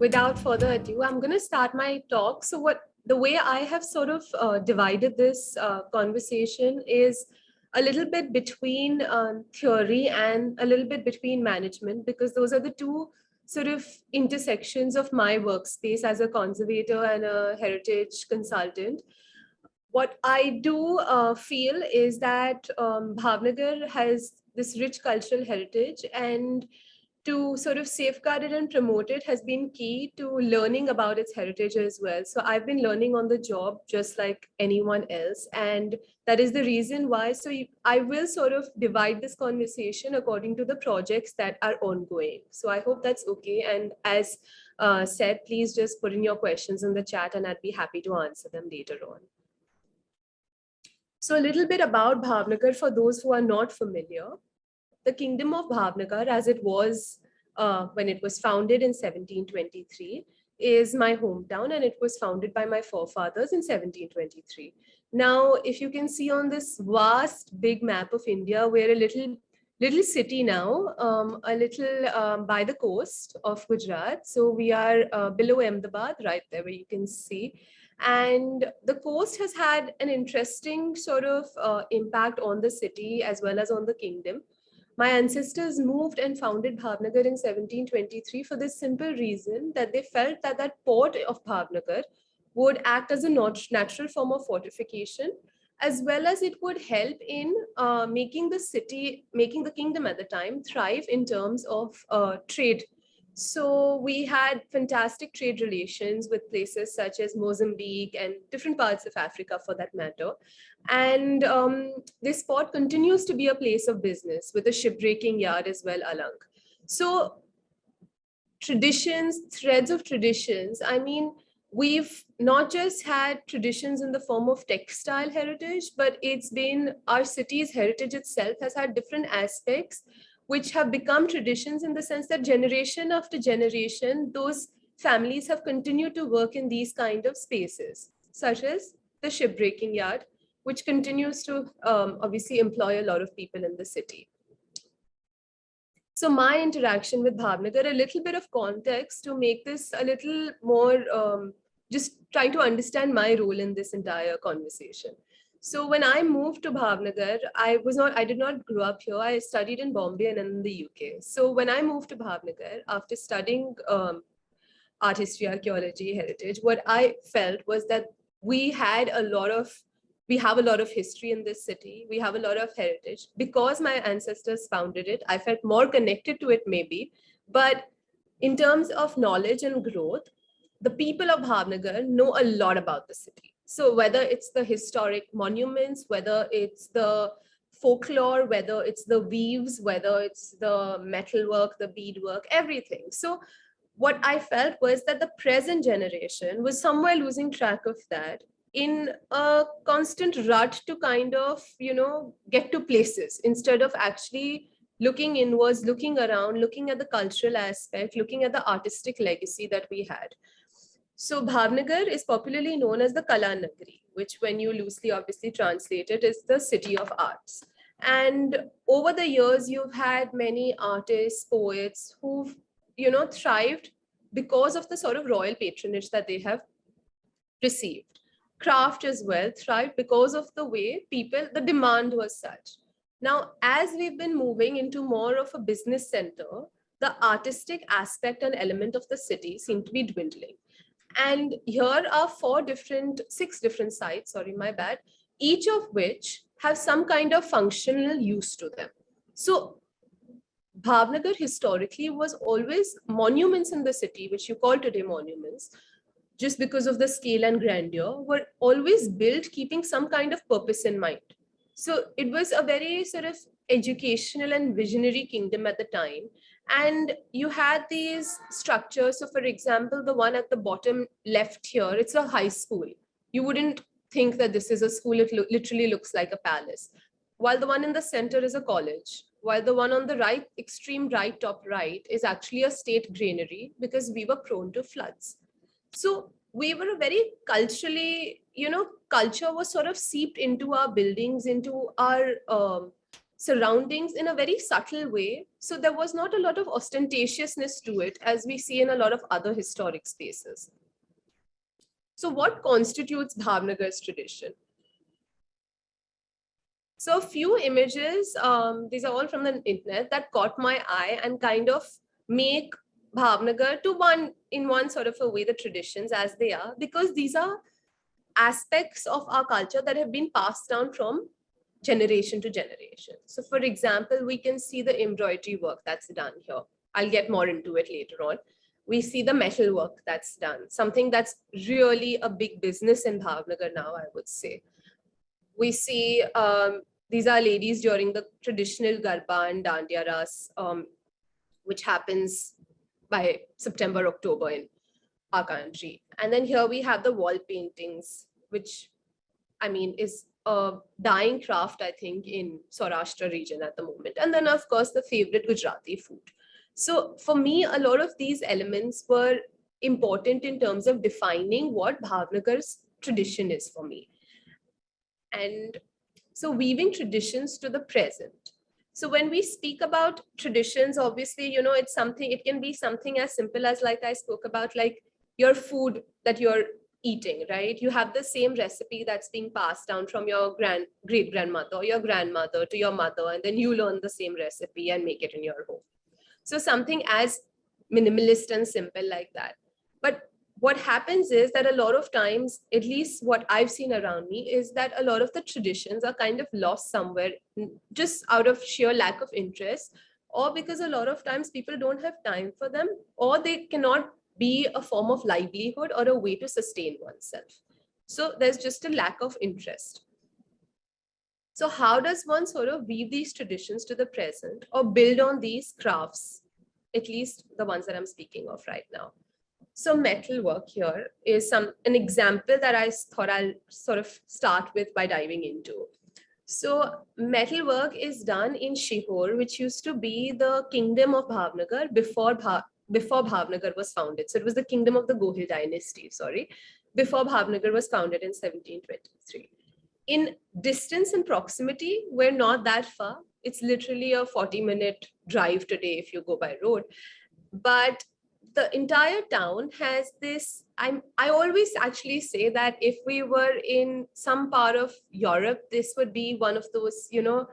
without further ado, I'm going to start my talk. So the way I have sort of divided this conversation is a little bit between theory and a little bit between management, because those are the two sort of intersections of my workspace as a conservator and a heritage consultant. What I do feel is that Bhavnagar has this rich cultural heritage, and to sort of safeguard it and promote it has been key to learning about its heritage as well. So I've been learning on the job just like anyone else. And that is the reason why. So I will sort of divide this conversation according to the projects that are ongoing. So I hope that's okay. And as said, please just put in your questions in the chat and I'd be happy to answer them later on. So a little bit about Bhavnagar for those who are not familiar. The kingdom of Bhavnagar, as it was when it was founded in 1723, is my hometown, and it was founded by my forefathers in 1723. Now, if you can see on this vast, big map of India, we're a little city now, a little by the coast of Gujarat. So we are below Ahmedabad, right there where you can see. And the coast has had an interesting sort of impact on the city as well as on the kingdom. My ancestors moved and founded Bhavnagar in 1723 for this simple reason that they felt that that port of Bhavnagar would act as a natural form of fortification, as well as it would help in making the kingdom at the time thrive in terms of trade. So we had fantastic trade relations with places such as Mozambique and different parts of Africa for that matter. And this port continues to be a place of business with a shipbreaking yard as well along. So traditions, threads of traditions, I mean, we've not just had traditions in the form of textile heritage, but it's been our city's heritage itself has had different aspects which have become traditions in the sense that generation after generation, those families have continued to work in these kind of spaces, such as the shipbreaking yard, which continues to obviously employ a lot of people in the city. So my interaction with Bhavnagar, a little bit of context to make this a little more, just trying to understand my role in this entire conversation. So when I moved to Bhavnagar, I did not grow up here. I studied in Bombay and in the UK. So when I moved to Bhavnagar, after studying art history, archaeology, heritage, what I felt was that we have a lot of history in this city. We have a lot of heritage. Because my ancestors founded it, I felt more connected to it maybe. But in terms of knowledge and growth, the people of Bhavnagar know a lot about the city. So whether it's the historic monuments, whether it's the folklore, whether it's the weaves, whether it's the metalwork, the beadwork, everything. So what I felt was that the present generation was somewhere losing track of that in a constant rut to kind of, get to places instead of actually looking inwards, looking around, looking at the cultural aspect, looking at the artistic legacy that we had. So Bhavnagar is popularly known as the Kala Nagari, which when you loosely obviously translate it is the city of arts. And over the years, you've had many artists, poets who've, thrived because of the sort of royal patronage that they have received. Craft as well thrived because of the way the demand was such. Now, as we've been moving into more of a business center, the artistic aspect and element of the city seem to be dwindling. And here are six different sites, sorry, my bad, each of which have some kind of functional use to them. So Bhavnagar historically was always monuments in the city, which you call today monuments, just because of the scale and grandeur, were always built keeping some kind of purpose in mind. So it was a very sort of educational and visionary kingdom at the time. And you had these structures. So for example, the one at the bottom left here, it's a high school. You wouldn't think that this is a school. It literally looks like a palace. While the one in the center is a college. While the one on the right, extreme right, top right, is actually a state granary because we were prone to floods. So we were a very culturally, culture was sort of seeped into our buildings, into our surroundings in a very subtle way. So there was not a lot of ostentatiousness to it, as we see in a lot of other historic spaces. So what constitutes Bhavnagar's tradition? So a few images, these are all from the internet, that caught my eye and kind of make Bhavnagar to in one sort of a way, the traditions as they are, because these are aspects of our culture that have been passed down from generation to generation. So for example, we can see the embroidery work that's done here. I'll get more into it later on. We see the metal work that's done, something that's really a big business in Bhavnagar now, I would say. We see these are ladies during the traditional Garba and Dandiya Ras, which happens by September, October in our country. And then here we have the wall paintings, which I mean is a dying craft, I think, in Saurashtra region at the moment. And then of course the favorite Gujarati food. So for me, a lot of these elements were important in terms of defining what Bhavnagar's tradition is for me. And so weaving traditions to the present. So when we speak about traditions, obviously, you know, it's something, it can be something as simple as, like I spoke about, like your food that you're eating, right? You have the same recipe that's being passed down from your great grandmother or your grandmother to your mother, and then you learn the same recipe and make it in your home. So something as minimalist and simple like that. But what happens is that a lot of times, at least what I've seen around me, is that a lot of the traditions are kind of lost somewhere, just out of sheer lack of interest, or because a lot of times people don't have time for them, or they cannot be a form of livelihood or a way to sustain oneself. So there's just a lack of interest. So how does one sort of weave these traditions to the present or build on these crafts, at least the ones that I'm speaking of right now? So metal work here is an example that I thought I'll sort of start with by diving into. So metal work is done in Sihor, which used to be the kingdom of Bhavnagar before Bhavnagar was founded. So it was the kingdom of the Gohil dynasty, before Bhavnagar was founded in 1723. In distance and proximity, we're not that far. It's literally a 40-minute drive today if you go by road. But the entire town has this, I always actually say that if we were in some part of Europe, this would be one of those, you know,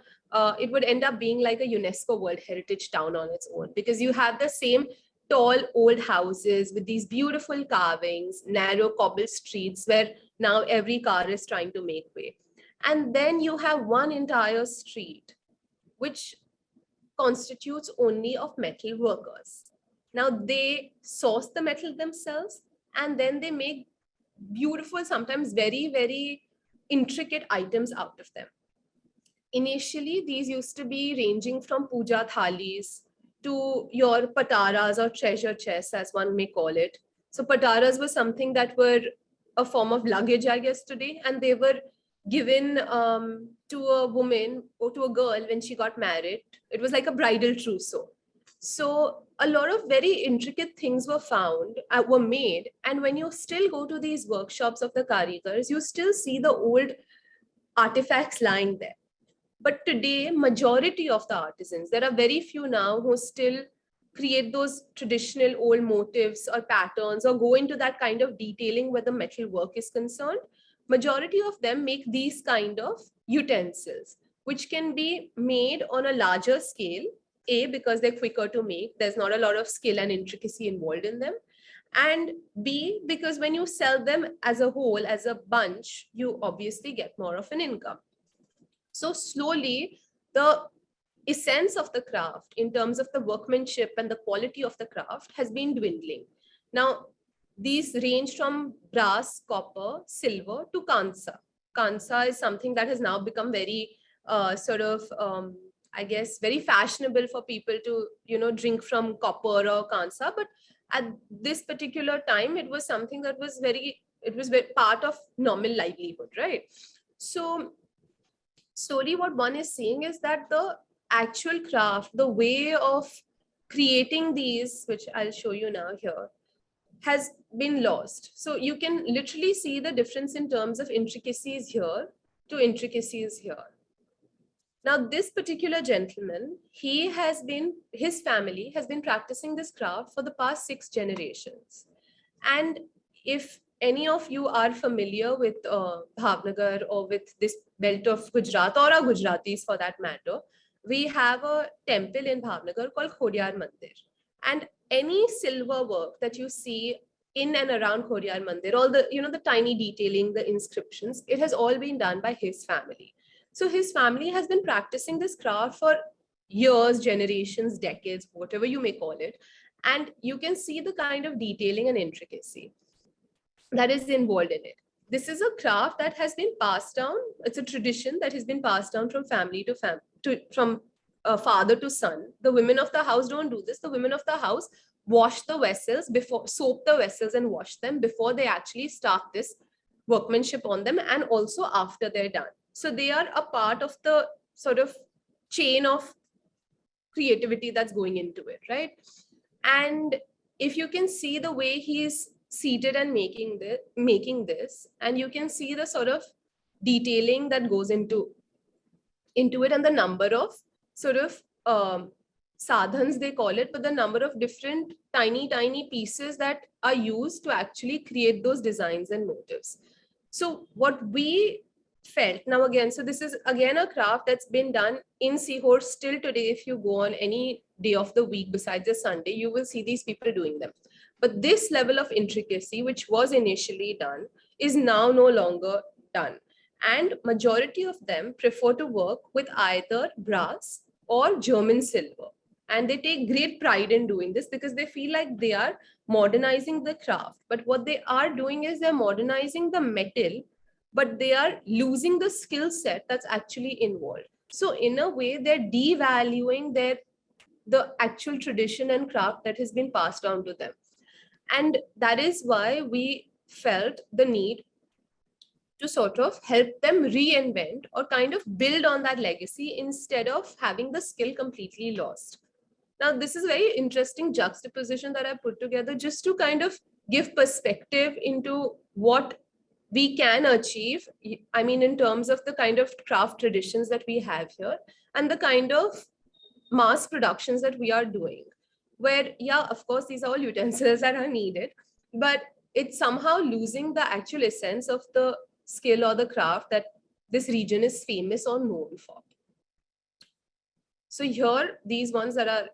it would end up being like a UNESCO World Heritage town on its own, because you have the same tall old houses with these beautiful carvings, narrow cobble streets where now every car is trying to make way. And then you have one entire street, which constitutes only of metal workers. Now they source the metal themselves, and then they make beautiful, sometimes very, very intricate items out of them. Initially, these used to be ranging from puja thalis to your pataras or treasure chests, as one may call it. So pataras were something that were a form of luggage, I guess, today, and they were given to a woman or to a girl when she got married. It was like a bridal trousseau. So a lot of very intricate things were made. And when you still go to these workshops of the karigars, you still see the old artifacts lying there. But today, majority of the artisans, there are very few now who still create those traditional old motifs or patterns or go into that kind of detailing where the metal work is concerned. Majority of them make these kind of utensils, which can be made on a larger scale, A, because they're quicker to make, there's not a lot of skill and intricacy involved in them, and B, because when you sell them as a whole, as a bunch, you obviously get more of an income. So slowly, the essence of the craft in terms of the workmanship and the quality of the craft has been dwindling. Now, these range from brass, copper, silver to kansa. Kansa is something that has now become very I guess, very fashionable for people to, you know, drink from copper or kansa. But at this particular time, it was something that was very part of normal livelihood, right? So slowly what one is seeing is that the actual craft, the way of creating these, which I'll show you now here, has been lost. So you can literally see the difference in terms of intricacies here to intricacies here. Now, this particular gentleman, his family has been practicing this craft for the past 6 generations. And if any of you are familiar with Bhavnagar or with this belt of Gujarat or our Gujaratis for that matter, we have a temple in Bhavnagar called Khodyar Mandir. And any silver work that you see in and around Khodyar Mandir, all the, the tiny detailing, the inscriptions, it has all been done by his family. So his family has been practicing this craft for years, generations, decades, whatever you may call it. And you can see the kind of detailing and intricacy that is involved in it. This is a craft that has been passed down. It's a tradition that has been passed down from family to from father to son. The women of the house don't do this. The women of the house wash the vessels before, soap the vessels and wash them before they actually start this workmanship on them, and also after they're done. So they are a part of the sort of chain of creativity that's going into it, right? And if you can see the way he's seated and making this, and you can see the sort of detailing that goes into it, and the number of sort of sadhans they call it, but the number of different tiny pieces that are used to actually create those designs and motifs. So what we felt now again, so this is again a craft that's been done in Sihor still today. If you go on any day of the week besides a Sunday, you will see these people doing them. But this level of intricacy, which was initially done, is now no longer done. And majority of them prefer to work with either brass or German silver. And they take great pride in doing this because they feel like they are modernizing the craft. But what they are doing is they're modernizing the metal, but they are losing the skill set that's actually involved. So in a way, they're devaluing the actual tradition and craft that has been passed down to them. And that is why we felt the need to sort of help them reinvent or kind of build on that legacy instead of having the skill completely lost. Now, this is a very interesting juxtaposition that I put together just to kind of give perspective into what we can achieve. I mean, in terms of the kind of craft traditions that we have here and the kind of mass productions that we are doing, where, yeah, of course, these are all utensils that are needed, but it's somehow losing the actual essence of the skill or the craft that this region is famous or known for. So here, these ones that are,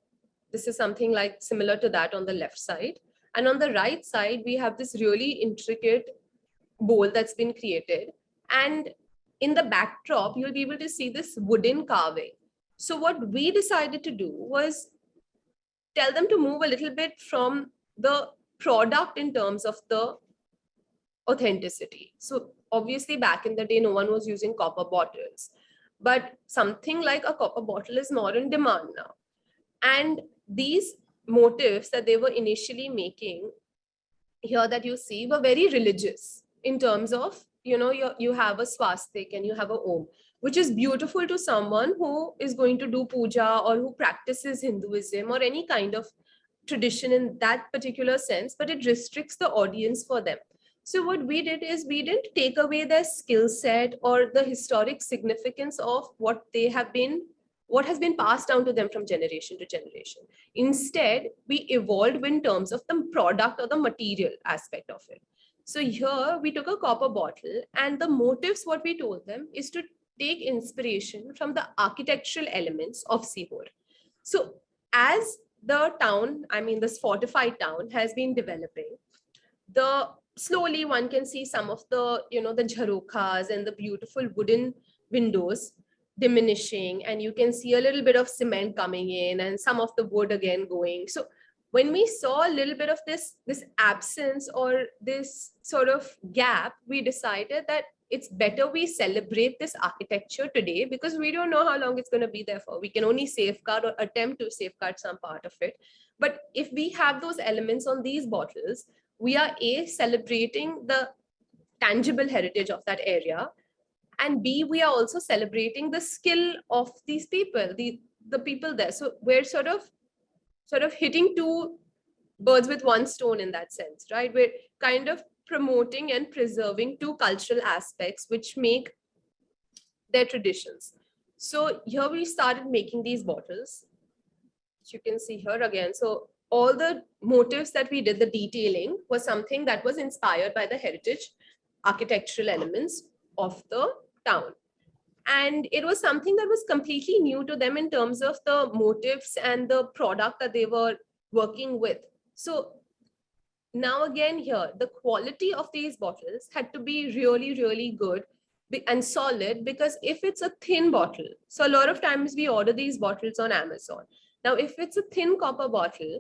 this is something like similar to that on the left side. And on the right side, we have this really intricate bowl that's been created. And in the backdrop, you'll be able to see this wooden carving. So what we decided to do was tell them to move a little bit from the product in terms of the authenticity. So obviously back in the day, no one was using copper bottles, but something like a copper bottle is more in demand now. And these motifs that they were initially making here that you see were very religious in terms of, you have a swastik and you have a om, which is beautiful to someone who is going to do puja or who practices Hinduism or any kind of tradition in that particular sense, but it restricts the audience for them. So what we did is we didn't take away their skill set or the historic significance of what has been passed down to them from generation to generation. Instead, we evolved in terms of the product or the material aspect of it. So here we took a copper bottle, and the motives, what we told them is to take inspiration from the architectural elements of Sihor. So as the town, I mean, this fortified town has been developing, slowly one can see some of the, the jharokhas and the beautiful wooden windows diminishing, and you can see a little bit of cement coming in and some of the wood again going. So when we saw a little bit of this absence or this sort of gap, we decided that it's better we celebrate this architecture today, because we don't know how long it's going to be there for. We can only safeguard or attempt to safeguard some part of it. But if we have those elements on these bottles, we are celebrating the tangible heritage of that area, and B, we are also celebrating the skill of these people, the people there. So we're sort of hitting two birds with one stone in that sense, right? We're kind of promoting and preserving two cultural aspects which make their traditions. So here we started making these bottles, which you can see here again. So all the motifs that we did, the detailing, was something that was inspired by the heritage architectural elements of the town. And it was something that was completely new to them in terms of the motifs and the product that they were working with. So now again here, the quality of these bottles had to be really, really good and solid, because if it's a thin bottle, so a lot of times we order these bottles on Amazon. Now, if it's a thin copper bottle,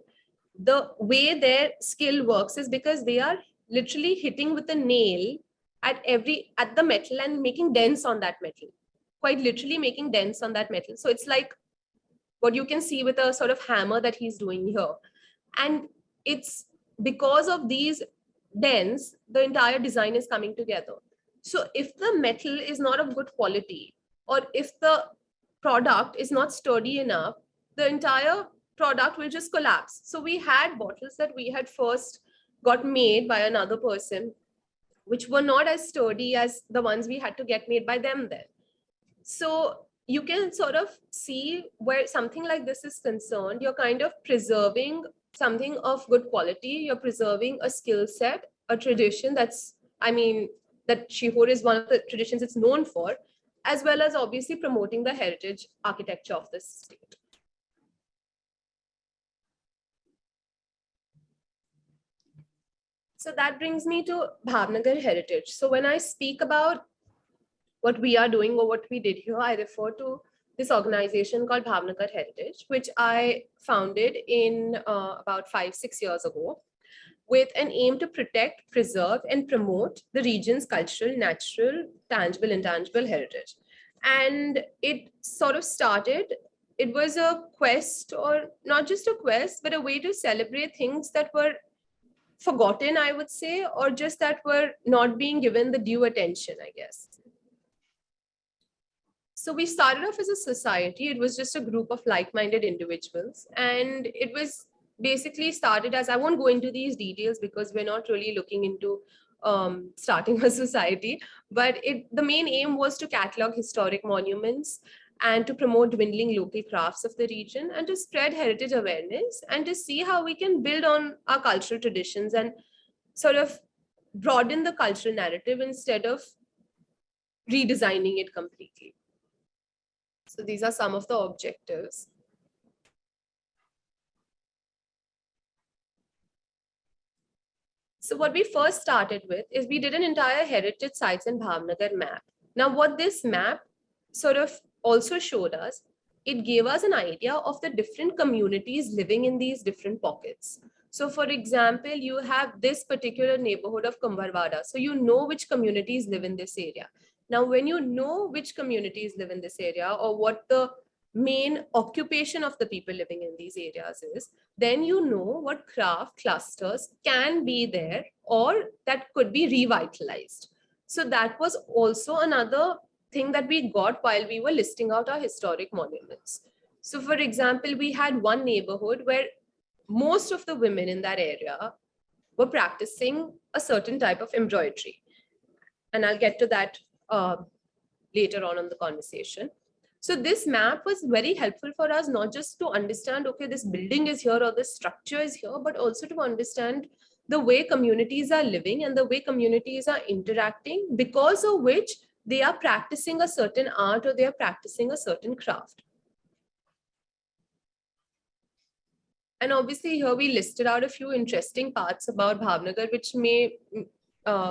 the way their skill works is because they are literally hitting with a nail at the metal and making dents on that metal, quite literally making dents on that metal. So it's like what you can see with a sort of hammer that he's doing here. And it's because of these dents, the entire design is coming together. So if the metal is not of good quality, or if the product is not sturdy enough, the entire product will just collapse. So we had bottles that we had first got made by another person, which were not as sturdy as the ones we had to get made by them then. So you can sort of see where something like this is concerned, you're kind of preserving something of good quality, you're preserving a skill set, a tradition that's, I mean, that Sihor is one of the traditions it's known for, as well as obviously promoting the heritage architecture of this state. So that brings me to Bhavnagar heritage. So when I speak about what we are doing or what we did here, I refer to this organization called Bhavnagar Heritage, which I founded in about 5-6 years ago, with an aim to protect, preserve, and promote the region's cultural, natural, tangible, intangible heritage. And it sort of started, it was a quest, or not just a quest, but a way to celebrate things that were forgotten, I would say, or just that were not being given the due attention, I guess. So we started off as a society. It was just a group of like-minded individuals. And it was basically started as, I won't go into these details because we're not really looking into starting a society, but the main aim was to catalog historic monuments and to promote dwindling local crafts of the region and to spread heritage awareness and to see how we can build on our cultural traditions and sort of broaden the cultural narrative instead of redesigning it completely. So these are some of the objectives. So what we first started with is we did an entire heritage sites in Bhavnagar map. Now what this map sort of also showed us, it gave us an idea of the different communities living in these different pockets. So for example, you have this particular neighborhood of Kumbharwada. So you know which communities live in this area. Now, when you know which communities live in this area or what the main occupation of the people living in these areas is, then you know what craft clusters can be there or that could be revitalized. So that was also another thing that we got while we were listing out our historic monuments. So for example, we had one neighborhood where most of the women in that area were practicing a certain type of embroidery. And I'll get to that later on in the conversation. So this map was very helpful for us, not just to understand, okay, this building is here or this structure is here, but also to understand the way communities are living and the way communities are interacting, because of which they are practicing a certain art or they are practicing a certain craft. And obviously here we listed out a few interesting parts about Bhavnagar, which may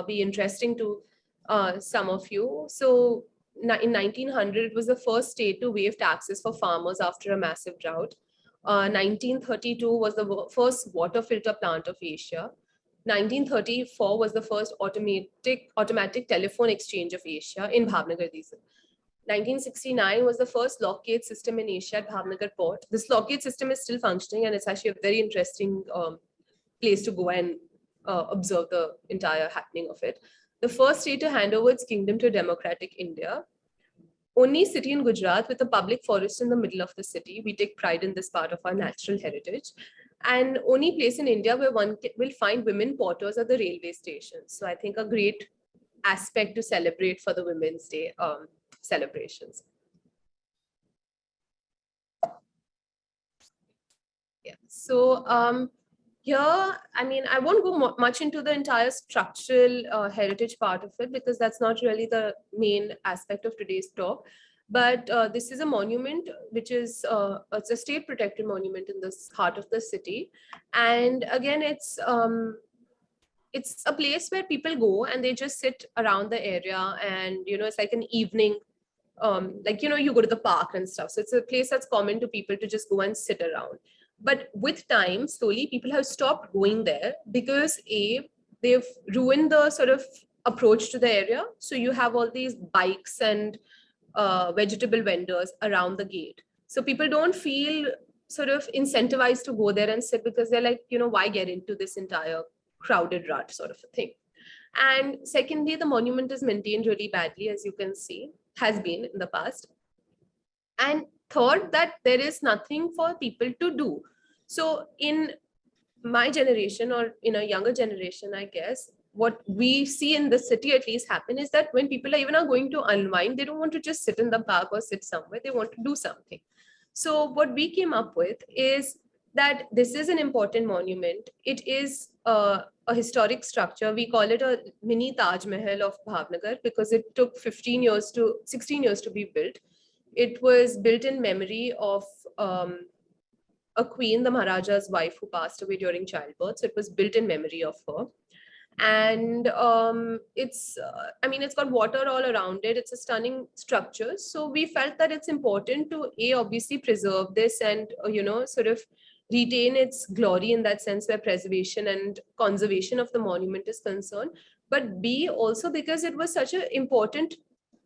be interesting to some of you. So in 1900, it was the first state to waive taxes for farmers after a massive drought. 1932 was the first water filter plant of Asia. 1934 was the first automatic telephone exchange of Asia in Bhavnagar. 1969 was the first lock gate system in Asia at Bhavnagar port. This lock gate system is still functioning, and it's actually a very interesting place to go and observe the entire happening of it. The first state to hand over its kingdom to democratic India. Only city in Gujarat with a public forest in the middle of the city. We take pride in this part of our natural heritage. And only place in India where one will find women porters at the railway stations. So I think a great aspect to celebrate for the Women's Day celebrations. Yeah. So here, I mean, I won't go much into the entire structural heritage part of it because that's not really the main aspect of today's talk. But this is a monument which is it's a state protected monument in the heart of the city, and again, it's a place where people go and they just sit around the area, and it's like an evening, like you go to the park and stuff. So it's a place that's common to people to just go and sit around. But with time, slowly people have stopped going there because they've ruined the sort of approach to the area. So you have all these bikes and vegetable vendors around the gate. So people don't feel sort of incentivized to go there and sit because they're like, why get into this entire crowded rut sort of a thing. And secondly, the monument is maintained really badly, as you can see, has been in the past. And third, that there is nothing for people to do. So in my generation, or in a younger generation, I guess, what we see in the city at least happen is that when people are going to unwind, they don't want to just sit in the park or sit somewhere, they want to do something. So what we came up with is that this is an important monument. It is a historic structure. We call it a mini Taj Mahal of Bhavnagar because it took 16 years to be built. It was built in memory of a queen, the Maharaja's wife, who passed away during childbirth. So it was built in memory of her. And it's got water all around it. It's a stunning structure. So we felt that it's important to obviously preserve this and sort of retain its glory in that sense, where preservation and conservation of the monument is concerned. But B, also because it was such an important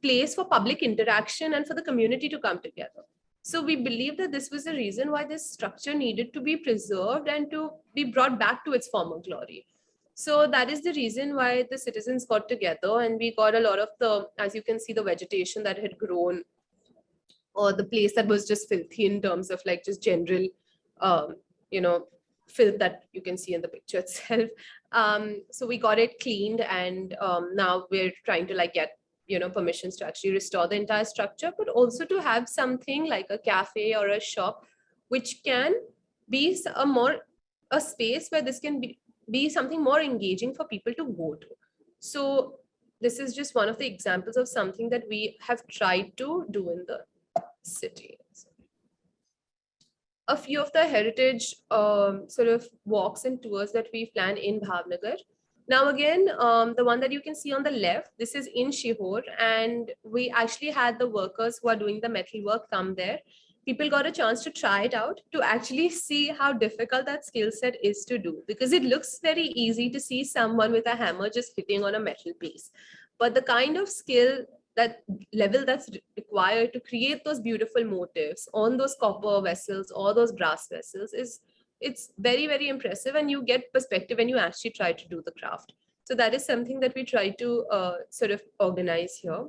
place for public interaction and for the community to come together. So we believe that this was the reason why this structure needed to be preserved and to be brought back to its former glory. So that is the reason why the citizens got together, and we got a lot of the, as you can see, the vegetation that had grown, or the place that was just filthy in terms of like just general, um, filth that you can see in the picture itself. So we got it cleaned, and now we're trying to like get permissions to actually restore the entire structure, but also to have something like a cafe or a shop, which can be a space where this can be something more engaging for people to go to. So this is just one of the examples of something that we have tried to do in the city. A few of the heritage sort of walks and tours that we plan in Bhavnagar. Now again, the one that you can see on the left, this is in Sihor, and we actually had the workers who are doing the metal work come there. People got a chance to try it out, to actually see how difficult that skill set is to do, because it looks very easy to see someone with a hammer just hitting on a metal piece. But the kind of skill, that level that's required to create those beautiful motifs on those copper vessels or those brass vessels it's very, very impressive, and you get perspective when you actually try to do the craft. So that is something that we try to sort of organize here.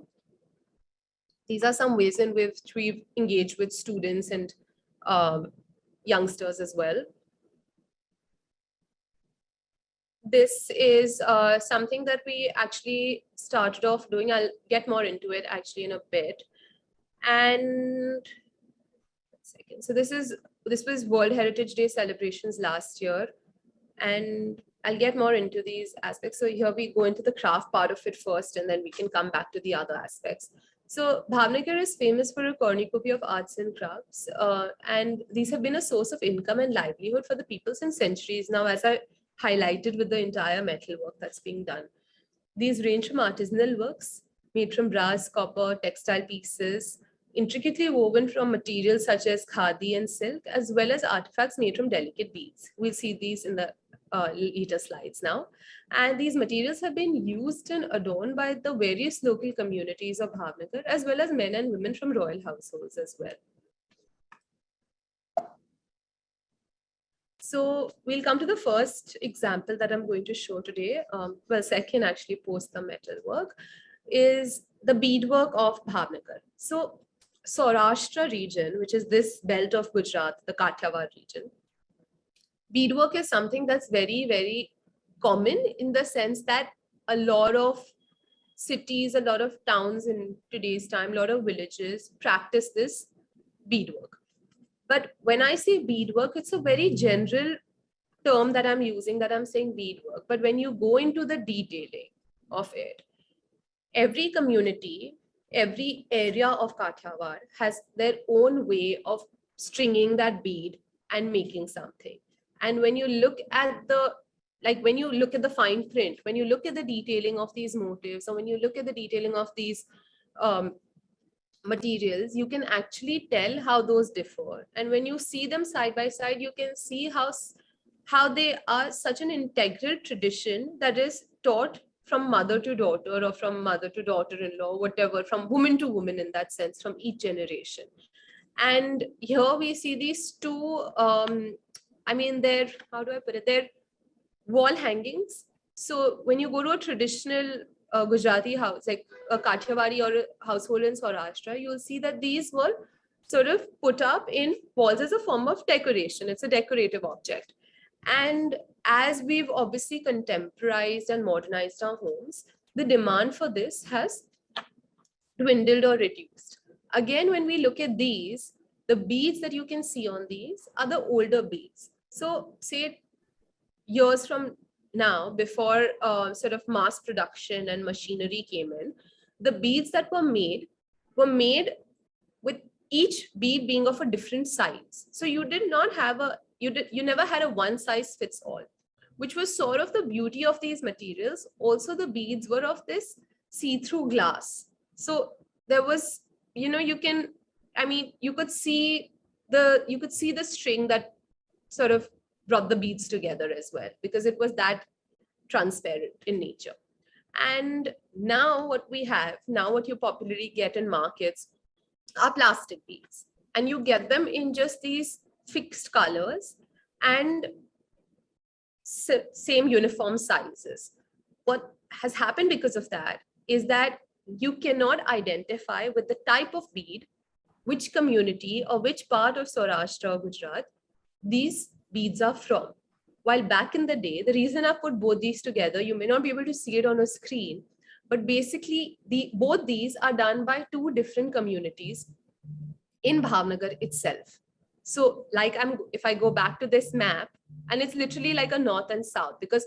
These are some ways in which we've engaged with students and youngsters as well. This is something that we actually started off doing. I'll get more into it actually in a bit. And so this was World Heritage Day celebrations last year, and I'll get more into these aspects. So here we go into the craft part of it first, and then we can come back to the other aspects. So Bhavnagar is famous for a cornucopy of arts and crafts, and these have been a source of income and livelihood for the people since centuries now, as I highlighted with the entire metal work that's being done. These range from artisanal works made from brass, copper, textile pieces, intricately woven from materials such as khadi and silk, as well as artifacts made from delicate beads. We'll see these in the later slides now. And these materials have been used and adorned by the various local communities of Bhavnagar, as well as men and women from royal households as well. So we'll come to the first example that I'm going to show today. Well, second actually post the metal work, is the beadwork of Bhavnagar. So Saurashtra region, which is this belt of Gujarat, the Kathiawar region, beadwork is something that's very, very common in the sense that a lot of cities, a lot of towns in today's time, a lot of villages practice this beadwork. But when I say beadwork, it's a very general term that I'm using, that I'm saying beadwork. But when you go into the detailing of it, every community, every area of Kathiawar has their own way of stringing that bead and making something. And when you look at the, like when you look at the fine print, when you look at the detailing of these motifs, or when you look at the detailing of these um, materials, you can actually tell how those differ. And when you see them side by side, you can see how they are such an integral tradition that is taught from mother to daughter, or from mother to daughter-in-law, whatever, from woman to woman, in that sense, from each generation. And here we see these two, I mean, they're, how do I put it? They're wall hangings. So when you go to a traditional Gujarati house, like a Kathiawari or a household in Saurashtra, you'll see that these were sort of put up in walls as a form of decoration. It's a decorative object. And as we've obviously contemporized and modernized our homes, the demand for this has dwindled or reduced. Again, when we look at these, the beads that you can see on these are the older beads. So say years from now, before sort of mass production and machinery came in, the beads that were made with each bead being of a different size. So you did not have you never had a one size fits all, which was sort of the beauty of these materials. Also, the beads were of this see-through glass. So there was, you could see the string that sort of brought the beads together as well, because it was that transparent in nature. And now what you popularly get in markets are plastic beads, and you get them in just these fixed colors and same uniform sizes. What has happened because of that is that you cannot identify with the type of bead, which community or which part of Saurashtra or Gujarat these beads are from. While back in the day, the reason I put both these together, you may not be able to see it on a screen, but basically both these are done by two different communities in Bhavnagar itself. So if I go back to this map, and it's literally like a north and south, because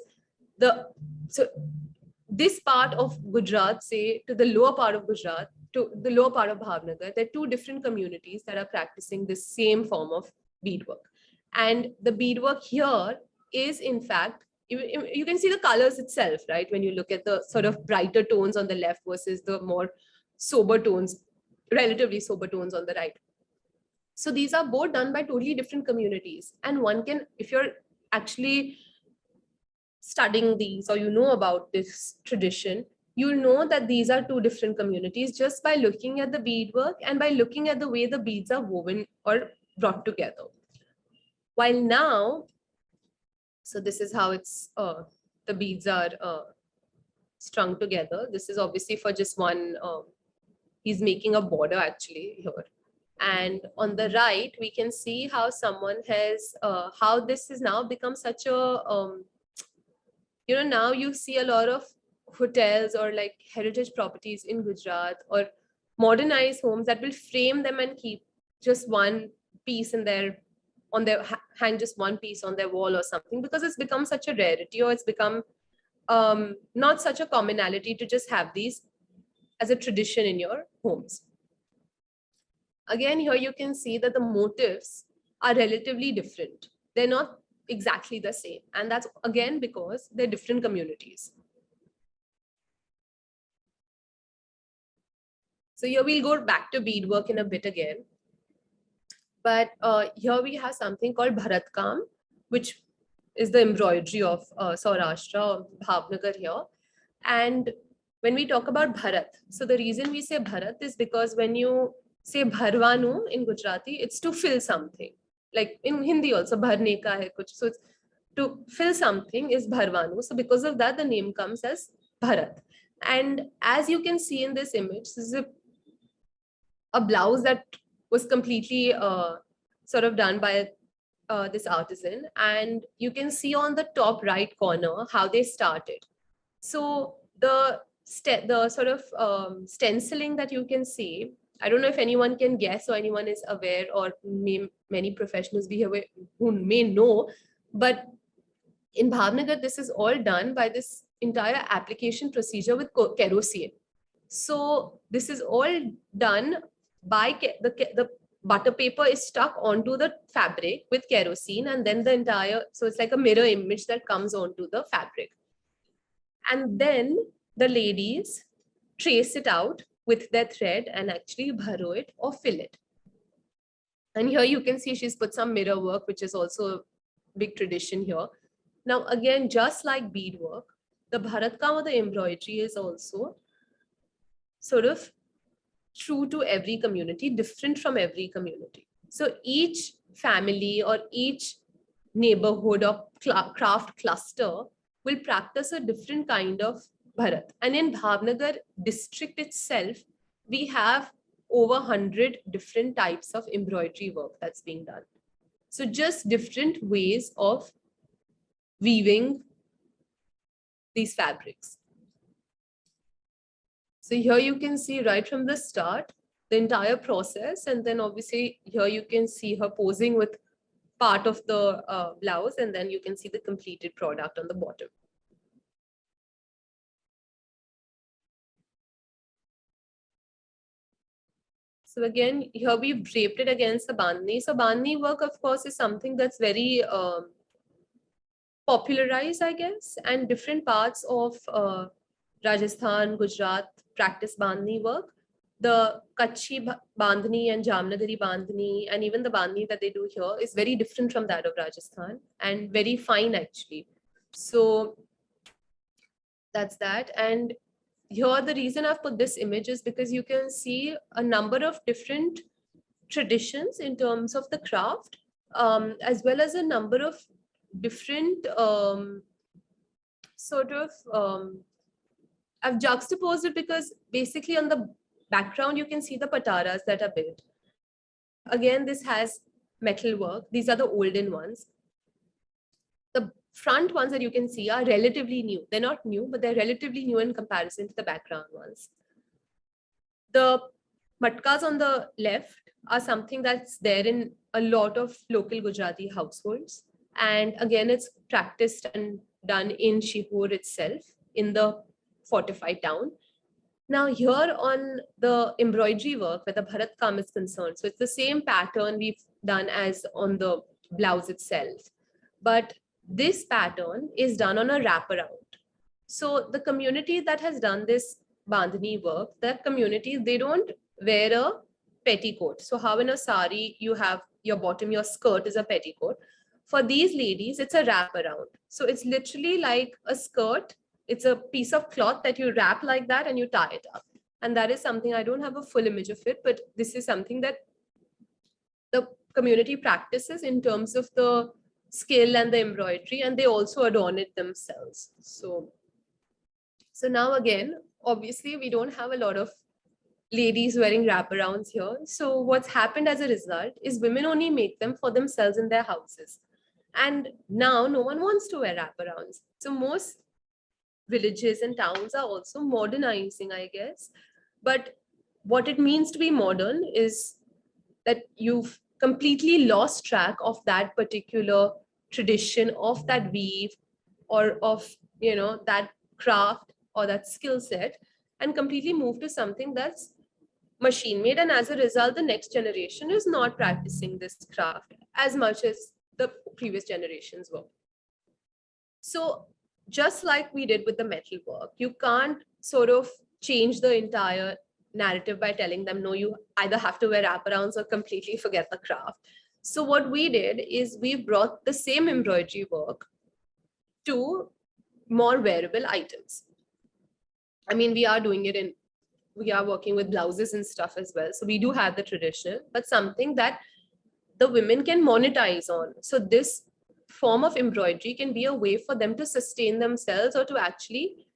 this part of Gujarat, say to the lower part of Gujarat, to the lower part of Bhavnagar, there are two different communities that are practicing the same form of beadwork. And the beadwork here is, in fact, you can see the colors itself, right? When you look at the sort of brighter tones on the left versus the more sober tones, relatively sober tones on the right. So these are both done by totally different communities. And one can, if you're actually studying these, or about this tradition, you'll know that these are two different communities just by looking at the beadwork and by looking at the way the beads are woven or brought together. While now, so this is how it's the beads are strung together. This is obviously for just one, he's making a border actually here. And on the right, we can see how someone has, how this has now become such a, now you see a lot of hotels or like heritage properties in Gujarat, or modernized homes that will frame them and keep just one piece in their, hang just one piece on their wall or something, because it's become such a rarity, or it's become not such a commonality to just have these as a tradition in your homes. Again, here you can see that the motifs are relatively different. They're not exactly the same. And that's again because they're different communities. So here we'll go back to beadwork in a bit again. But here we have something called Bharatkam, which is the embroidery of Saurashtra, Bhavnagar here. And when we talk about Bharat, so the reason we say Bharat is because when you say Bharwanu in Gujarati, it's to fill something. Like in Hindi also, Bharne ka hai kuch. So it's to fill something is Bharwanu. So because of that, the name comes as Bharat. And as you can see in this image, this is a blouse that was completely sort of done by this artisan. And you can see on the top right corner how they started. So the sort of stenciling that you can see I don't know if anyone can guess or anyone is aware, or many professionals be aware who may know, but in Bhavnagar, this is all done by this entire application procedure with kerosene. So this is all done by the butter paper is stuck onto the fabric with kerosene, and then the entire, so it's like a mirror image that comes onto the fabric. And then the ladies trace it out with their thread and actually bharo it or fill it. And here you can see she's put some mirror work, which is also a big tradition here. Now, again, just like beadwork, the Bharatkam or the embroidery is also sort of true to every community, different from every community. So each family or each neighborhood or craft cluster will practice a different kind of Bharat. And in Bhavnagar district itself, we have over 100 different types of embroidery work that's being done. So just different ways of weaving these fabrics. So here you can see right from the start, the entire process. And then obviously here you can see her posing with part of the blouse, and then you can see the completed product on the bottom. So again, here we've draped it against the bandhani. So bandhani work, of course, is something that's very popularized, I guess, and different parts of Rajasthan, Gujarat practice bandhani work. The Kutchi bandhani and Jamnagari bandhani, and even the bandhani that they do here, is very different from that of Rajasthan and very fine actually. So that's that. And here the reason I've put this image is because you can see a number of different traditions in terms of the craft, as well as a number of different I've juxtaposed it because basically on the background you can see the pataras that are built. Again, this has metal work. These are the olden ones. The front ones that you can see are relatively new. They're not new, but they're relatively new in comparison to the background ones. The matkas on the left are something that's there in a lot of local Gujarati households. And again, it's practiced and done in Sihor itself, in the fortified town. Now here on the embroidery work, where the Bharatkam is concerned, so it's the same pattern we've done as on the blouse itself. But this pattern is done on a wraparound. So the community that has done this bandhani work, that community, they don't wear a petticoat. So how in a sari, you have your bottom, your skirt is a petticoat. For these ladies, it's a wraparound. So it's literally like a skirt. It's a piece of cloth that you wrap like that and you tie it up. And that is something, I don't have a full image of it, but this is something that the community practices in terms of the skill and the embroidery, and they also adorn it themselves. So now again, obviously we don't have a lot of ladies wearing wraparounds here. So what's happened as a result is women only make them for themselves in their houses. And now no one wants to wear wraparounds. So most villages and towns are also modernizing, I guess. But what it means to be modern is that you've completely lost track of that particular tradition, of that weave, or of, you know, that craft or that skill set, and completely move to something that's machine made. And as a result, the next generation is not practicing this craft as much as the previous generations were. So just like we did with the metal work, you can't sort of change the entire narrative by telling them, no, you either have to wear wraparounds or completely forget the craft. So what we did is we brought the same embroidery work to more wearable items. I mean, we are doing it we are working with blouses and stuff as well. So we do have the traditional, but something that the women can monetize on. So this form of embroidery can be a way for them to sustain themselves or to actually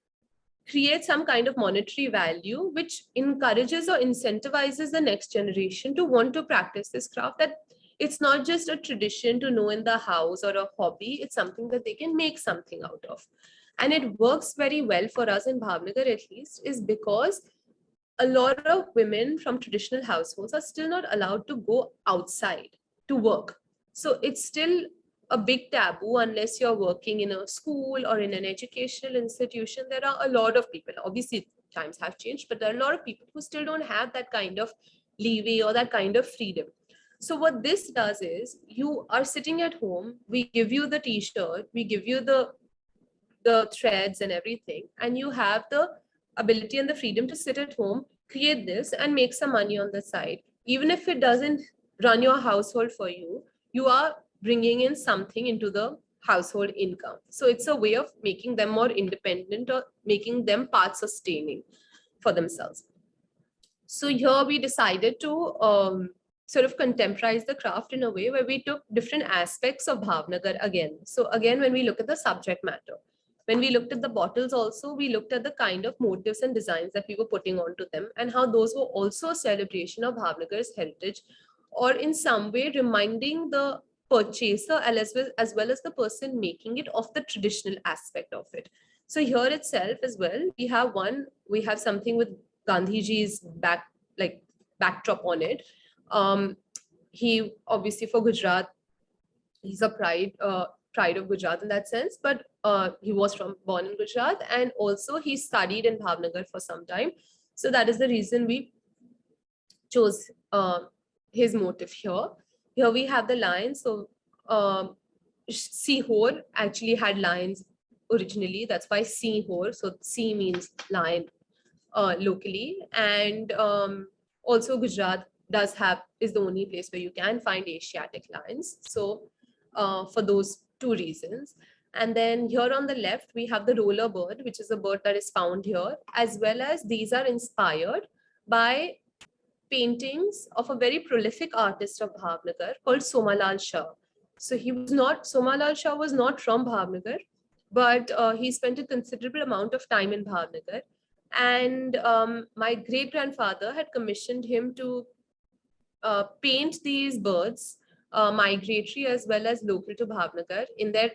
create some kind of monetary value, which encourages or incentivizes the next generation to want to practice this craft. That it's not just a tradition to know in the house or a hobby, it's something that they can make something out of. And it works very well for us in Bhavnagar, at least, is because a lot of women from traditional households are still not allowed to go outside to work. So it's still a big taboo unless you're working in a school or in an educational institution. There are a lot of people, obviously times have changed, but there are a lot of people who still don't have that kind of leeway or that kind of freedom. So what this does is, you are sitting at home, we give you the t-shirt, we give you the threads and everything, and you have the ability and the freedom to sit at home, create this and make some money on the side. Even if it doesn't run your household for you, you are bringing in something into the household income. So it's a way of making them more independent or making them part sustaining for themselves. So here we decided to sort of contemporize the craft in a way where we took different aspects of Bhavnagar again. So again, when we look at the subject matter, when we looked at the bottles also, we looked at the kind of motifs and designs that we were putting onto them and how those were also a celebration of Bhavnagar's heritage, or in some way reminding the purchaser as well as the person making it of the traditional aspect of it. So here itself as well, we have something with Gandhiji's backdrop on it. He obviously, for Gujarat, he's a pride of Gujarat in that sense, but he was born in Gujarat, and also he studied in Bhavnagar for some time. So that is the reason we chose his motif here. Here we have the lions. So Sihor actually had lions originally. That's why Sihor. So Si means lion locally, and also Gujarat is the only place where you can find Asiatic lions. So for those two reasons. And then here on the left, we have the roller bird, which is a bird that is found here, as well as these are inspired by paintings of a very prolific artist of Bhavnagar called Somalal Shah. So Somalal Shah was not from Bhavnagar, but he spent a considerable amount of time in Bhavnagar. And my great-grandfather had commissioned him to paint these birds, migratory as well as local to Bhavnagar, in their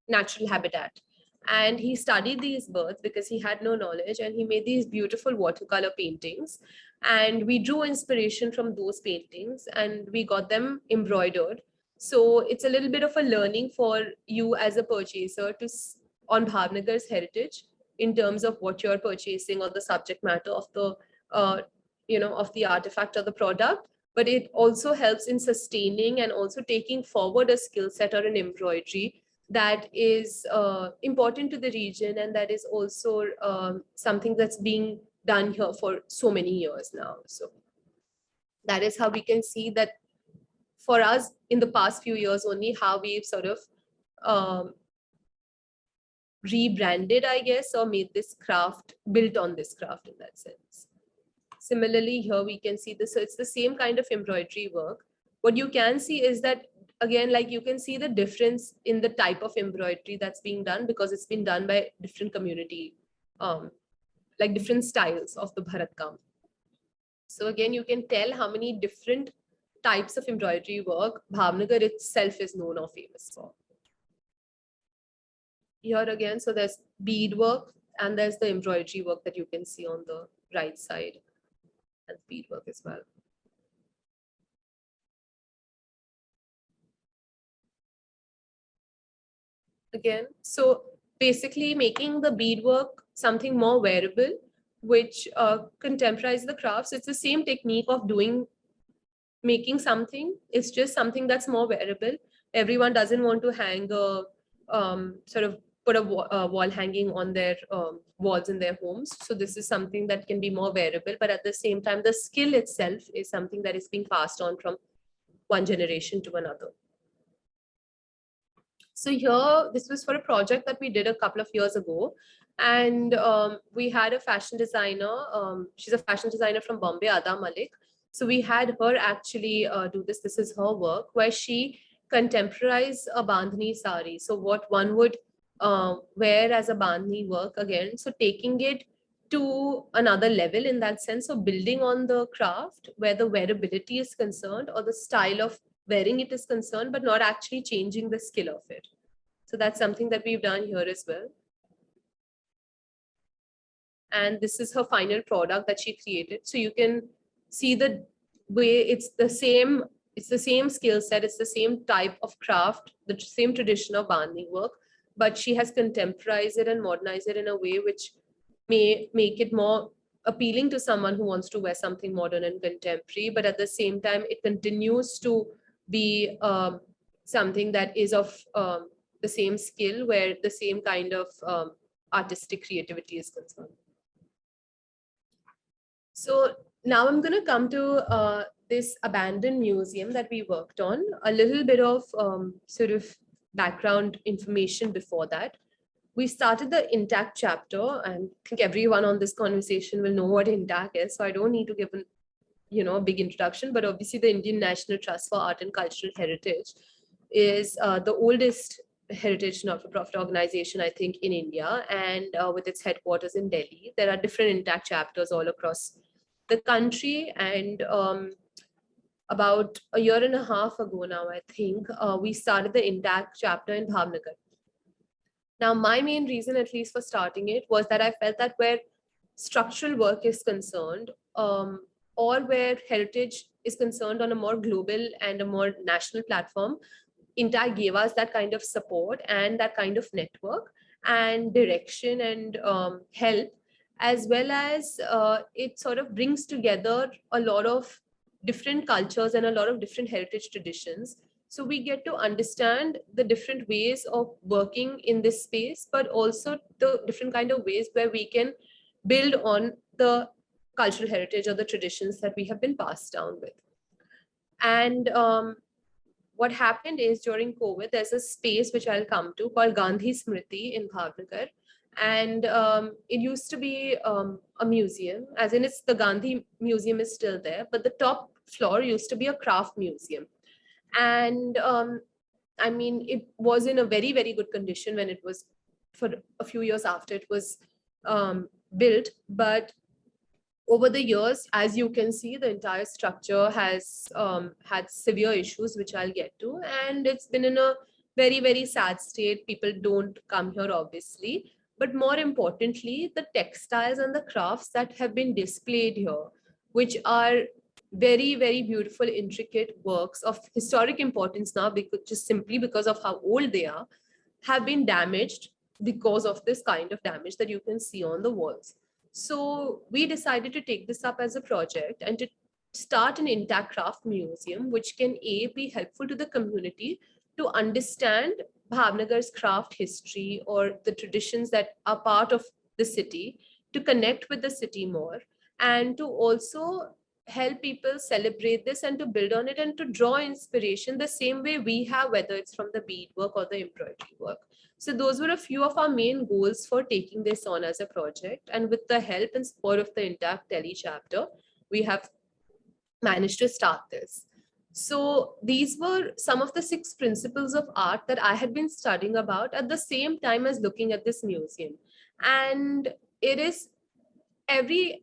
natural habitat. And he studied these birds because he had no knowledge, and he made these beautiful watercolor paintings. And we drew inspiration from those paintings and we got them embroidered. So it's a little bit of a learning for you as a purchaser on Bhavnagar's heritage in terms of what you're purchasing or the subject matter of the of the artifact or the product. But it also helps in sustaining and also taking forward a skill set or an embroidery that is important to the region, and that is also something that's being done here for so many years now. So that is how we can see that for us in the past few years only, how we've sort of rebranded, I guess, or made this craft, built on this craft in that sense. Similarly, here we can see this. So it's the same kind of embroidery work. What you can see is that, again, like you can see the difference in the type of embroidery that's being done, because it's been done by different community, like different styles of the Bharatkam. So again, you can tell how many different types of embroidery work Bhavnagar itself is known or famous for. Here again, so there's beadwork and there's the embroidery work that you can see on the right side, and beadwork as well. Again, so basically making the beadwork something more wearable, which contemporizes the crafts. It's the same technique of making something. It's just something that's more wearable. Everyone doesn't want to hang a sort of put a wall hanging on their walls in their homes. So this is something that can be more wearable, but at the same time, the skill itself is something that is being passed on from one generation to another. So here, this was for a project that we did a couple of years ago. And we had a fashion designer. She's a fashion designer from Bombay, Ada Malik. So we had her actually do this. This is her work, where she contemporized a bandhani sari. So what one would wear as a bandhani work again. So taking it to another level in that sense of building on the craft where the wearability is concerned or the style of wearing it is concerned, but not actually changing the skill of it. So that's something that we've done here as well. and this is her final product that she created. So you can see the way it's the same skill set, it's the same type of craft, the same tradition of bandhni work, but she has contemporized it and modernized it in a way which may make it more appealing to someone who wants to wear something modern and contemporary, but at the same time, it continues to be something that is of the same skill, where the same kind of artistic creativity is concerned. So now I'm going to come to this abandoned museum that we worked on, a little bit of sort of background information before that. We started the INTACH chapter, and I think everyone on this conversation will know what INTACH is, so I don't need to give a big introduction, but obviously the Indian National Trust for Art and Cultural Heritage is the oldest heritage not-for-profit organization, I think, in India, and with its headquarters in Delhi. There are different INTACH chapters all across the country, and about a year and a half ago now, I think, we started the INTACH chapter in Bhavnagar. Now, my main reason, at least for starting it, was that I felt that where structural work is concerned, or where heritage is concerned on a more global and a more national platform, INTACH gave us that kind of support and that kind of network and direction and help, as well as it sort of brings together a lot of different cultures and a lot of different heritage traditions. So we get to understand the different ways of working in this space, but also the different kind of ways where we can build on the cultural heritage or the traditions that we have been passed down with. And what happened is, during COVID, there's a space which I'll come to called Gandhi Smriti in Bhavnagar. And it used to be a museum, as in the Gandhi Museum is still there, but the top floor used to be a craft museum. And I mean, it was in a very, very good condition when it was, for a few years after it was built. But over the years, as you can see, the entire structure has had severe issues, which I'll get to. And it's been in a very, very sad state. People don't come here, obviously. But more importantly, the textiles and the crafts that have been displayed here, which are very, very beautiful, intricate works of historic importance now, because just simply because of how old they are, have been damaged because of this kind of damage that you can see on the walls. So we decided to take this up as a project and to start an INTACH craft museum, which can be helpful to the community to understand Bhavnagar's craft history or the traditions that are part of the city, to connect with the city more, and to also help people celebrate this and to build on it and to draw inspiration the same way we have, whether it's from the beadwork or the embroidery work. So those were a few of our main goals for taking this on as a project. And with the help and support of the INTACH Delhi chapter, we have managed to start this. So these were some of the 6 principles of art that I had been studying about at the same time as looking at this museum. And it is every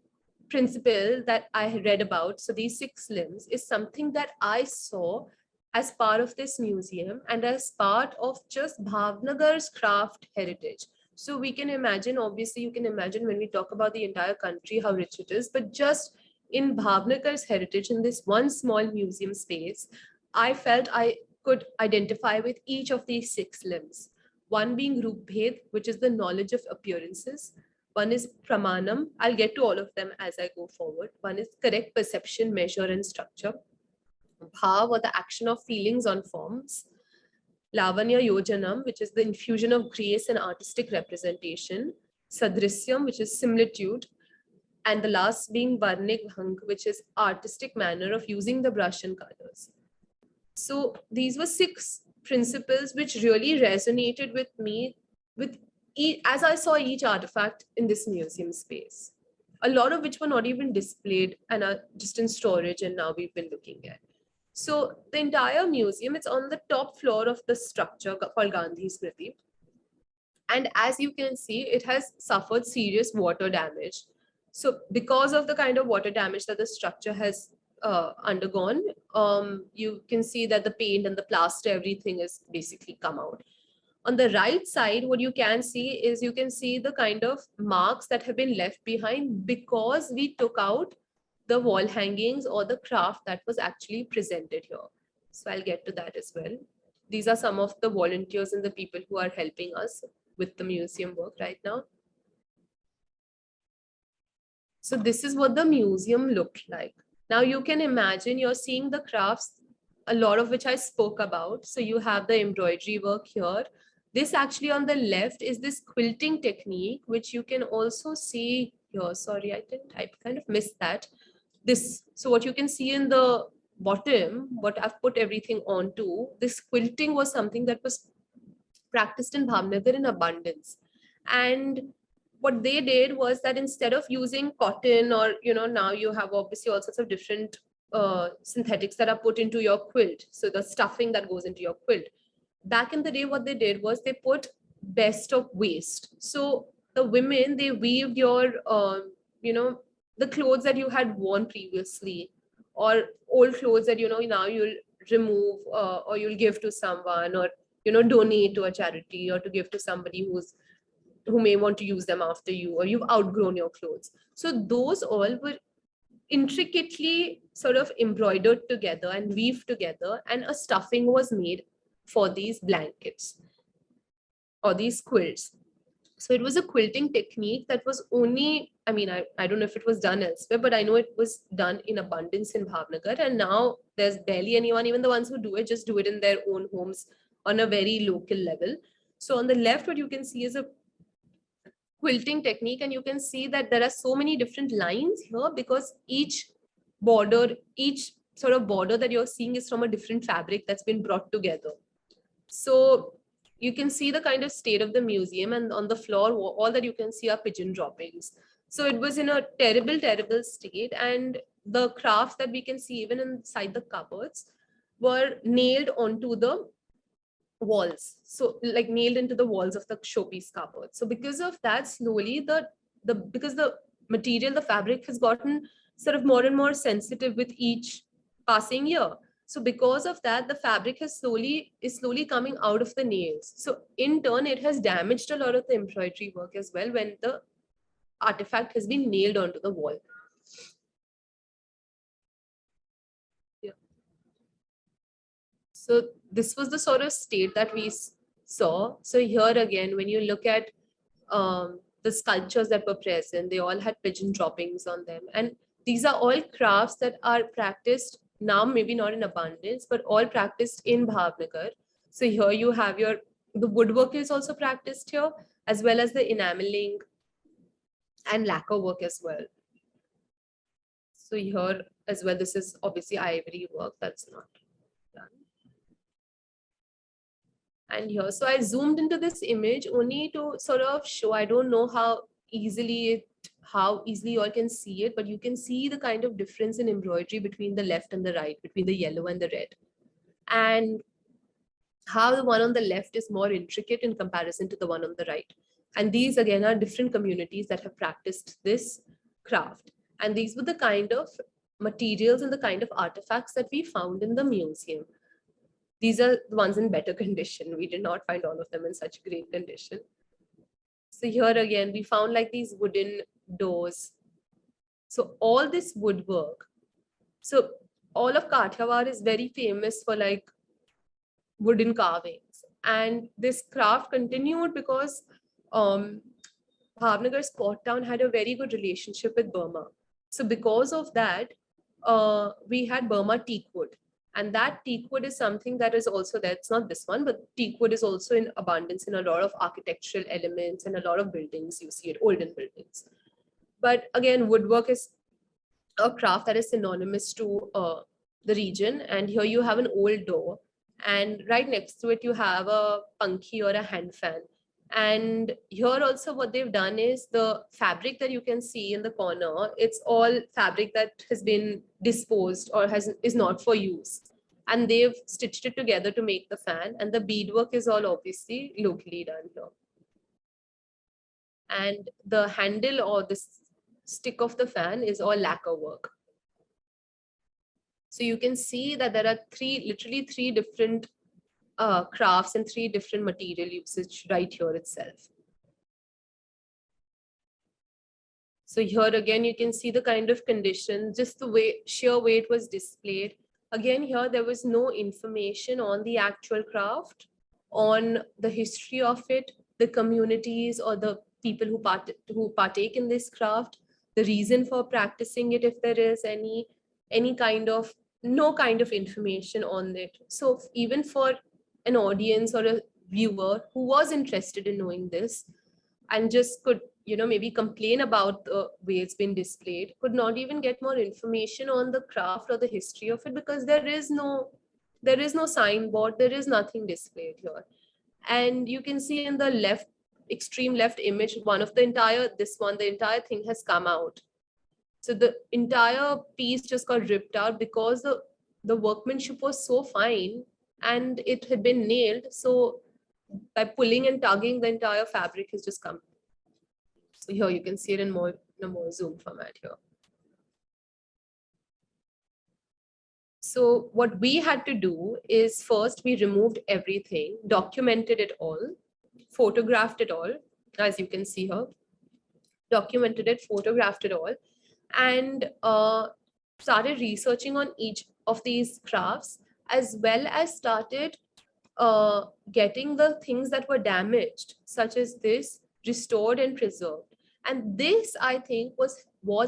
principle that I read about, so these 6 limbs, is something that I saw as part of this museum and as part of just Bhavnagar's craft heritage. So we can imagine, obviously you can imagine when we talk about the entire country, how rich it is, but just in Bhavnagar's heritage, in this one small museum space, I felt I could identify with each of these 6 limbs. One being Rupbhed, which is the knowledge of appearances. One is Pramanam. I'll get to all of them as I go forward. One is correct perception, measure, and structure. Bhav, or the action of feelings on forms. Lavanya Yojanam, which is the infusion of grace and artistic representation. Sadrisyam, which is similitude. And the last being Varnik Bhang, which is artistic manner of using the brush and colors. So these were 6 principles which really resonated with me as I saw each artifact in this museum space, a lot of which were not even displayed and are just in storage, and now we've been looking at. So the entire museum, it's on the top floor of the structure called Gandhi Smriti. And as you can see, it has suffered serious water damage. So because of the kind of water damage that the structure has undergone, you can see that the paint and the plaster, everything is basically come out. On the right side, what you can see is you can see the kind of marks that have been left behind because we took out the wall hangings or the craft that was actually presented here. So I'll get to that as well. These are some of the volunteers and the people who are helping us with the museum work right now. So this is what the museum looked like. Now you can imagine you're seeing the crafts, a lot of which I spoke about. So you have the embroidery work here. This actually on the left is this quilting technique, which you can also see here. Sorry, I kind of missed that. So what you can see in the bottom, what I've put everything onto, this quilting was something that was practiced in Bhavnagar in abundance. And what they did was that instead of using cotton or, now you have obviously all sorts of different synthetics that are put into your quilt. So the stuffing that goes into your quilt. Back in the day, what they did was they put best of waste. So the women, they weaved your, the clothes that you had worn previously, or old clothes that, now you'll remove or you'll give to someone, or, donate to a charity, or to give to somebody who may want to use them after you, or you've outgrown your clothes. So those all were intricately sort of embroidered together and weaved together, and a stuffing was made for these blankets or these quilts. So it was a quilting technique that was only, I don't know if it was done elsewhere, but I know it was done in abundance in Bhavnagar. And now there's barely anyone, even the ones who do it, just do it in their own homes on a very local level. So on the left, what you can see is a quilting technique, and you can see that there are so many different lines here because each sort of border that you're seeing is from a different fabric that's been brought together. So you can see the kind of state of the museum, and on the floor, all that you can see are pigeon droppings. So it was in a terrible, terrible state. And the crafts that we can see even inside the cupboards were nailed onto the walls. So like nailed into the walls of the showpiece cupboard. So because of that, slowly because the material, the fabric has gotten sort of more and more sensitive with each passing year. So because of that, the fabric is slowly coming out of the nails. So in turn, it has damaged a lot of the embroidery work as well when the artifact has been nailed onto the wall. Yeah. So this was the sort of state that we saw. So here again, when you look at the sculptures that were present, they all had pigeon droppings on them. And these are all crafts that are practiced now, maybe not in abundance, but all practiced in Bhavnagar. So here you have the woodwork is also practiced here, as well as the enameling and lacquer work as well. So here as well, this is obviously ivory work that's not done. And here, so I zoomed into this image only to sort of show, I don't know how easily you all can see it, but you can see the kind of difference in embroidery between the left and the right, between the yellow and the red. And how the one on the left is more intricate in comparison to the one on the right. And these again are different communities that have practiced this craft. And these were the kind of materials and the kind of artifacts that we found in the museum. These are the ones in better condition. We did not find all of them in such great condition. So here again, we found like these wooden doors. So all this woodwork. So all of Kathiawar is very famous for like wooden carvings. And this craft continued because Bhavnagar's port town had a very good relationship with Burma. So because of that, we had Burma teak wood. And that teak wood is something that is also there. It's not this one, but teak wood is also in abundance in a lot of architectural elements and a lot of buildings. You see it, olden buildings. But again, woodwork is a craft that is synonymous to the region. And here you have an old door. And right next to it, you have a pankhi or a hand fan. And here also what they've done is the fabric that you can see in the corner, it's all fabric that has been disposed or is not for use. And they've stitched it together to make the fan. And the beadwork is all obviously locally done here. And the handle or the stick of the fan is all lacquer work. So you can see that there are literally three different crafts and 3 different material usage right here itself. So here again, you can see the kind of condition, just the way, sheer way it was displayed. Again, here there was no information on the actual craft, on the history of it, the communities or the people who partake in this craft, the reason for practicing it, if there is any kind of, no kind of information on it. So even for an audience or a viewer who was interested in knowing this and just could, maybe complain about the way it's been displayed, could not even get more information on the craft or the history of it, because there is no signboard, there is nothing displayed here. And you can see in the left, extreme left image, the entire thing has come out. So the entire piece just got ripped out because the workmanship was so fine and it had been nailed. So by pulling and tugging, the entire fabric has just come. So here you can see it in a more zoom format here. So what we had to do is, first we removed everything, documented it all, photographed it all, as you can see here, documented it, photographed it all, and started researching on each of these crafts, as well as started getting the things that were damaged, such as this, restored and preserved. And this, I think, was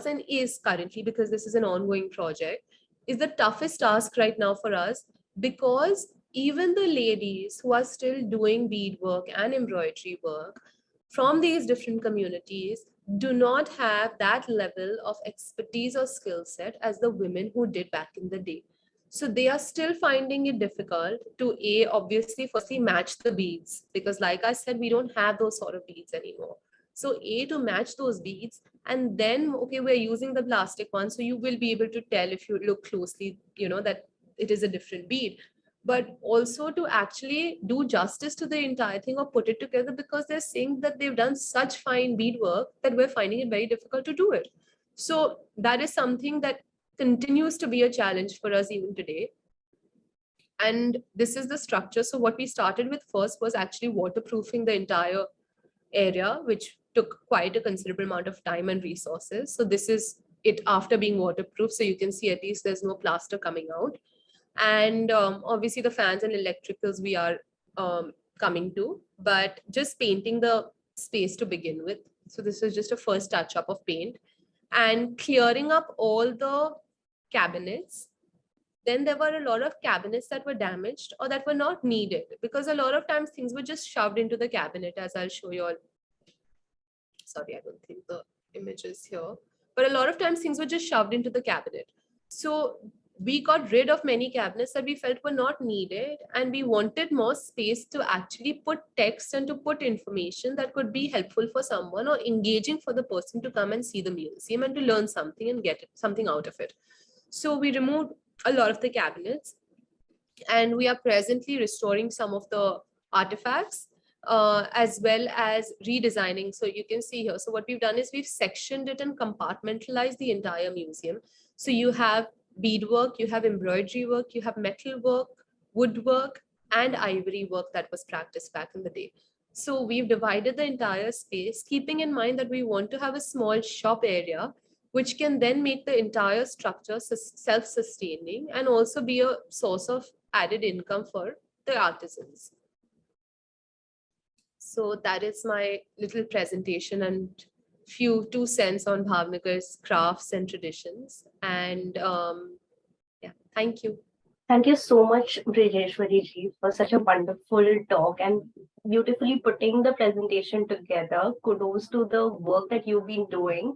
and is currently, because this is an ongoing project, is the toughest task right now for us, because even the ladies who are still doing beadwork and embroidery work from these different communities do not have that level of expertise or skill set as the women who did back in the day. So they are still finding it difficult to obviously firstly match the beads, because like I said, we don't have those sort of beads anymore. So to match those beads, and then, okay, we're using the plastic one, so you will be able to tell if you look closely, that it is a different bead. But also to actually do justice to the entire thing or put it together, because they're saying that they've done such fine beadwork that we're finding it very difficult to do it. So that is something that continues to be a challenge for us even today. And this is the structure. So what we started with first was actually waterproofing the entire area, which took quite a considerable amount of time and resources. So this is it after being waterproof. So you can see at least there's no plaster coming out. And obviously the fans and electricals we are coming to, but just painting the space to begin with. So this is just a first touch up of paint and clearing up all the cabinets. Then there were a lot of cabinets that were damaged or that were not needed, because a lot of times things were just shoved into the cabinet, as I'll show you all. Sorry, I don't think the image is here, but a lot of times things were just shoved into the cabinet. So we got rid of many cabinets that we felt were not needed, and we wanted more space to actually put text and to put information that could be helpful for someone or engaging for the person to come and see the museum and to learn something and get something out of it. So we removed a lot of the cabinets, and we are presently restoring some of the artifacts, as well as redesigning. So you can see here, so what we've done is we've sectioned it and compartmentalized the entire museum. So you have beadwork, you have embroidery work, you have metal work, woodwork, and ivory work that was practiced back in the day. So we've divided the entire space, keeping in mind that we want to have a small shop area, which can then make the entire structure self-sustaining and also be a source of added income for the artisans. So that is my little presentation and few 2 cents on Bhavnagar's crafts and traditions. And yeah, thank you. Thank you so much, Brijeshwari ji, for such a wonderful talk and beautifully putting the presentation together. Kudos to the work that you've been doing.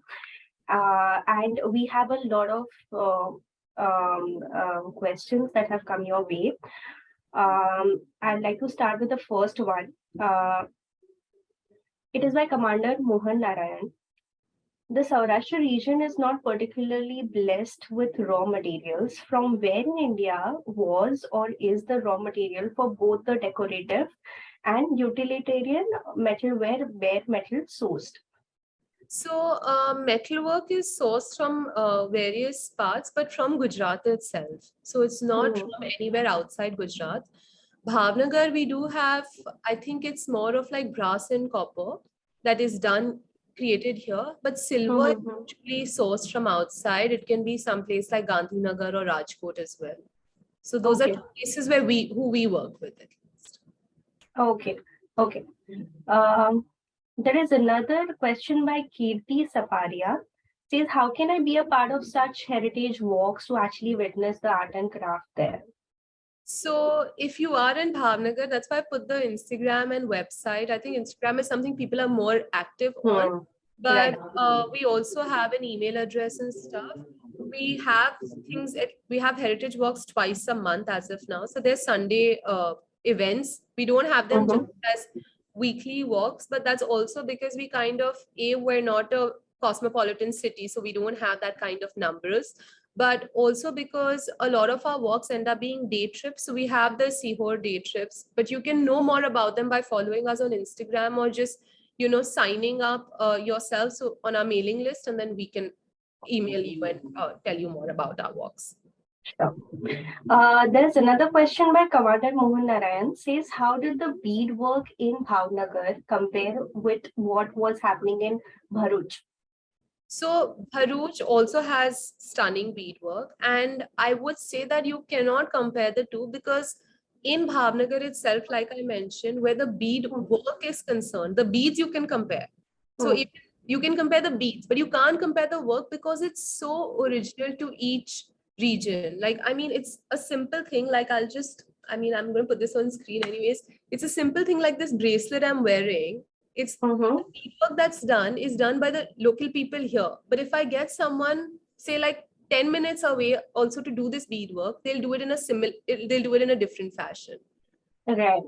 And we have a lot of questions that have come your way. I'd like to start with the first one. It is by Commander Mohan Narayan. The Saurashtra region is not particularly blessed with raw materials. From where in India was or is the raw material for both the decorative and utilitarian metalware bare metal sourced? So metalwork is sourced from various parts, but from Gujarat itself. So it's not from anywhere outside Gujarat. Bhavnagar, we do have, I think it's more of like brass and copper that is created here, but silver is Mhm. usually sourced from outside. It can be someplace like Gandhinagar or Rajkot as well. So those are Okay, two places where we work with at least. okay, okay. Um, there is another question by Kirti Saparia. Says, how can I be a part of such heritage walks to actually witness the art and craft there? So if you are in Bhavnagar, that's why I put the Instagram and website. I think Instagram is something people are more active on, Hmm. Right. but we also have an email address and stuff. We have we have heritage walks twice a month as of now. So there's Sunday events. We don't have them just Mm-hmm. as weekly walks, but that's also because we kind of, we're not a cosmopolitan city, so we don't have that kind of numbers, but also because a lot of our walks end up being day trips. So we have the Sihor day trips, but you can know more about them by following us on Instagram or just, signing up yourself so on our mailing list, and then we can email you and tell you more about our walks. Sure. There's another question by Commander Mohan Narayan. Says, how did the beadwork in Bhavnagar compare with what was happening in Bharuch? So Bharuch also has stunning beadwork, and I would say that you cannot compare the two because in Bhavnagar itself, like I mentioned, where the bead work is concerned, the beads you can compare. So Hmm. if you can compare the beads, but you can't compare the work because it's so original to each region. Like, I mean, it's a simple thing. Like, I'm going to put this on screen anyways. It's a simple thing like this bracelet I'm wearing. It's Mm-hmm. the work that's done is done by the local people here. But if I get someone, say like 10 minutes away also to do this beadwork, they'll do it in they'll do it in a different fashion. Right.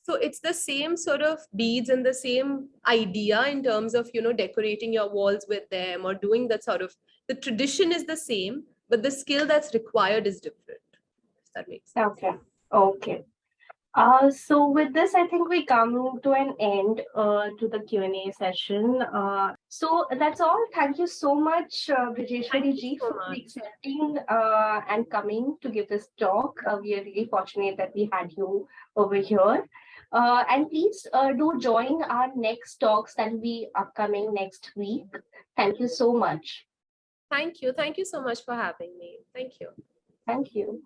So it's the same sort of beads and the same idea in terms of, decorating your walls with them or doing that sort of, the tradition is the same, but the skill that's required is different. If that makes sense. Okay. Okay. So with this, I think we come to an end to the Q&A session. So that's all. Thank you so much, Thank Brijeshwari you ji, so for much. accepting and coming to give this talk. We are really fortunate that we had you over here. And please do join our next talks that will be upcoming next week. Thank you so much. Thank you. Thank you so much for having me. Thank you. Thank you.